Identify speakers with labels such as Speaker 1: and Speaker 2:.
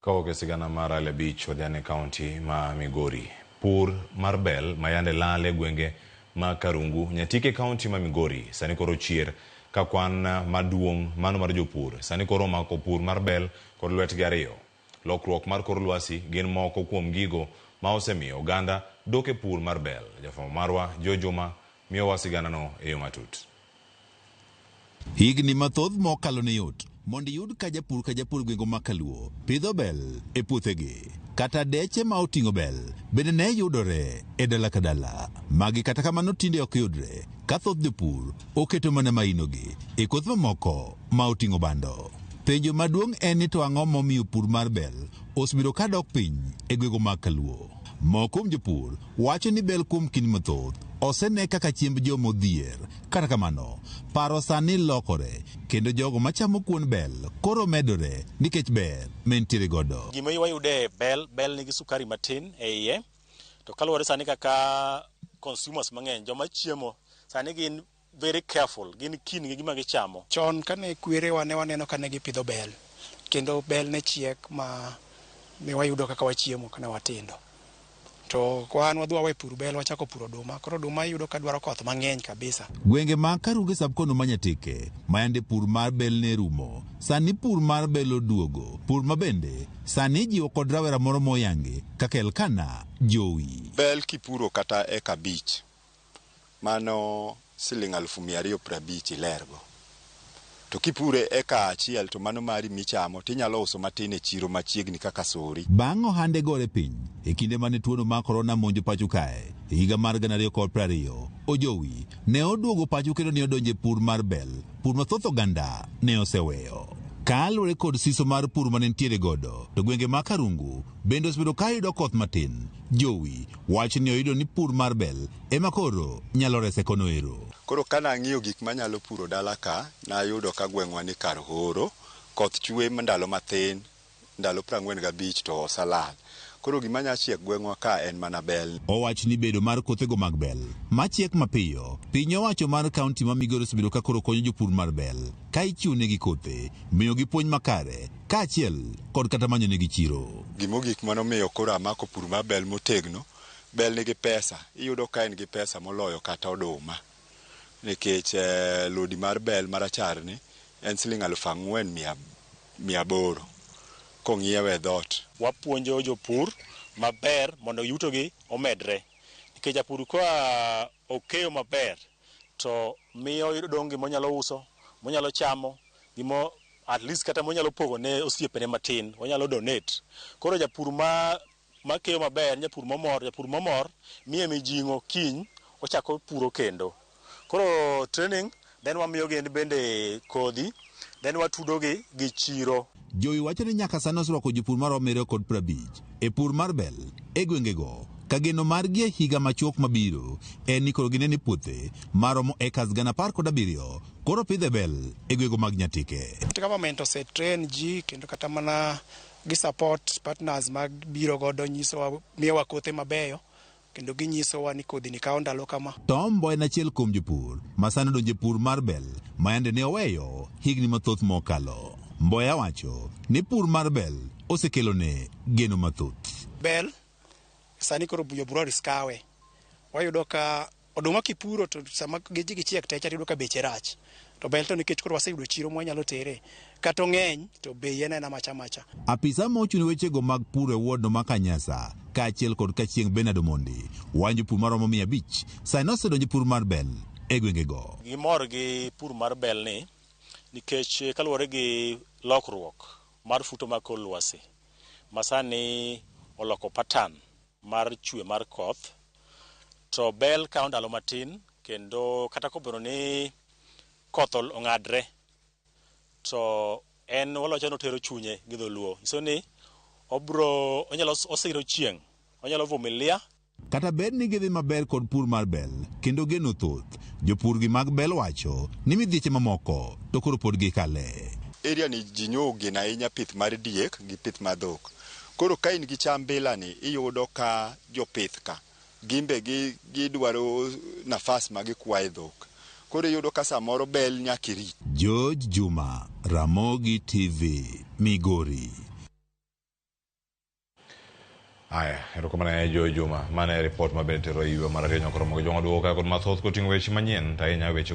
Speaker 1: Kawuok sigana mar Alebich wadhiane kaunti ma Migori. Pur mar bel mayande lale gwenge ma Karungu nyatike kaunti ma Migori sani koro chier ka kwan maduong' mano mar jopur sani koro mako pur mar bel kod lwetgi ariyo. Lokruok mar kor lwasi gin moko kuom gigo ma osemiyo oganda dok e pur mar bel. Jafwambo marwa Jojuma miyowa siganano e yo matut.
Speaker 2: Higni mathoth mokalo ne yot mondo yud ka japur gwenge ma Kaluo pidho bel e puothegi. Kata deche ma oting'o bel bende ne yudore e dala ka dala. Magi kata kamano tinde ok yudre ka thoth jopur oketo mana mainogi e koth mamoko ma oting'o bando. Penjo maduong' en ni to ang'o momiyo pur mar bel osebedo ka dok piny e gwenge ma Kaluo. Moko kuom jopur wacho ni bel kuom kinde mathoth osene kaka chiemb jomo dhier. Kata kamano, paro sani lokore kendo jogo machamo kuon bel koro medore nikech ber mentiere godo.
Speaker 3: Gima wayude bel nigi sukari matin e iye, to kaluwore sani kaka consumers mang'eny joma chiemo sani gin very careful, gin keen gi gima gichamo.
Speaker 4: Chon kane kwerewa ne waneno kane gipidho bel, kendo bel ne chiek ma ne wayudo kaka wachiemo kana watindo. To kwan wadwa we pur bel wachako puro oduma, koro oduma yudo ka dwaro koth mang'eny kabisa.
Speaker 2: Gwenge ma Karungu sabkono manyatike mayande pur mar bel ne rumo. Sani pur mar bel oduogo, pur mabende sani jiwo kod rawera moro moyangi kaka Elkana Jowi.
Speaker 5: Bel kipuro kata eka bich mano siling 250 ilergo. To kipure eka achiel to mano mari michamo tinyalo uso matin e chiro machiegni kaka Sori.
Speaker 2: Bang' ohande gore piny e kinde mane tuono ma korona monjo pacho kae e higa mar 2020, Ojowi ne oduogo pacho kendo ne odonje pur mar bel, pur mathoth oganda ne oseweyo. Kaluwore kod siso mar pur mane nitiere godo, to gwenge ma Karungu bende osebedo ka yudo koth matin. Jowi wach ni oyudo ni pur mar bel ema koro nyalo rese kono ero.
Speaker 5: Koro kana ang'iyo gik manyalo puro dala ka, nayudo ka gweng'wa ni kar horo, koth chwe ndalo mathin, ndalo 45 to osalal. Koro gima nyachiek gweng'wa ka en mana bel.
Speaker 2: Owach ni bedo mar kothego mag bel machiek mapiyo, piny owacho mar kaunti ma Migori osebedo ka koro konyo jopur mar bel ka ichiwonegi kothe, miyogi puonj makare kaachiel kod kata manyonegi chiro.
Speaker 5: Gimogik manomiyo koro amako pur mar bel motegno, bel nigi pesa, iyudo ka en gi pesa moloyo kata oduma. Nikech lodi mar bel marachar ni en siling 4,800 kong'iewe dhot.
Speaker 3: Wapuonjo jopur maber mondo yutogi omedre. Nikech japur ka okeyo maber to miyo idong' gima onyalo uso, monyalo chamo, gimo at least kata monyalo pogo ne osiepene matin, onyalo donate. Koro japur ma keyo maber, japur mamor miye mijing'o kiny ochako puro kendo. Koro training then wamiyo gi bende kodhi, then watudogi gi chiro.
Speaker 2: Jowi wacho ni nyaka sani oserwako jopur maromo 150 e pur mar bel e gwengego. Ka geno margi e higa machuok mabiro en ni koro gineno puothe maromo ekas 17,000 koro pidhe bel e gwego mag nyatike.
Speaker 4: Government osetrain ji kendo kata mana gi support partners mag biro godo nyisowa, miyowa kothe mabeyo kendo ginyisowa ni kodhi ni kawo ndalo kama.
Speaker 2: Tom Boy en achiel kuom jopur masani donje pur mar bel mayande ne oweyo higni mathoth mokalo. Mboya wacho ni pur mar bel osekelone geno mathoth.
Speaker 4: Bel sani koro buyo bro riskawe. Wayudo ka oduma kipuro to sama geji gichiek techa yudo ka beche rach. To bel to nikech koro waseyudo chiro mwanyalo tere. Kato ng'eny to bei en macha.
Speaker 2: Apisa mochuni wechego mag pur e wardno ma Kanyasa kaachiel kod Kachieng' Bernard Omondi wanjo pur maromo 500 sani osedonjo pur mar bel e gwengego.
Speaker 3: Gimor gi pur mar bel ni nikech kaluwore gi lokruok mar futo mar kor lwasi masani oloko pattern mar chwe mar koth, to bel kawo ndalo matin kendo kata kobedo ni koth ong'adre to en walocho notero chunye gi dholuo. So ni onyalo osiro chieng', onyalo vumilia.
Speaker 2: Kata bed ni gidhi maber kod pur mar bel kendo geno thoth, jopur gi mag bel wacho ni midhieche mamoko to koro pod gikale.
Speaker 5: Area ni ji nyogena ahinya pith mar diek gi pith mar dhok. Koro ka in gi cham bilani iyudo ka jopith ka gimbe gidwaro nafas magikwaye dhok. Koro iyudo ka samoro bel nyakiri.
Speaker 2: George Juma, Ramogi TV, Migori.
Speaker 1: Aya, erokamano Joy Juma, mane report mabende tero iwe mar ariyo nyakoro mogo jong'o duoka kod mathoth koting'o weche manyien, to ahinya weche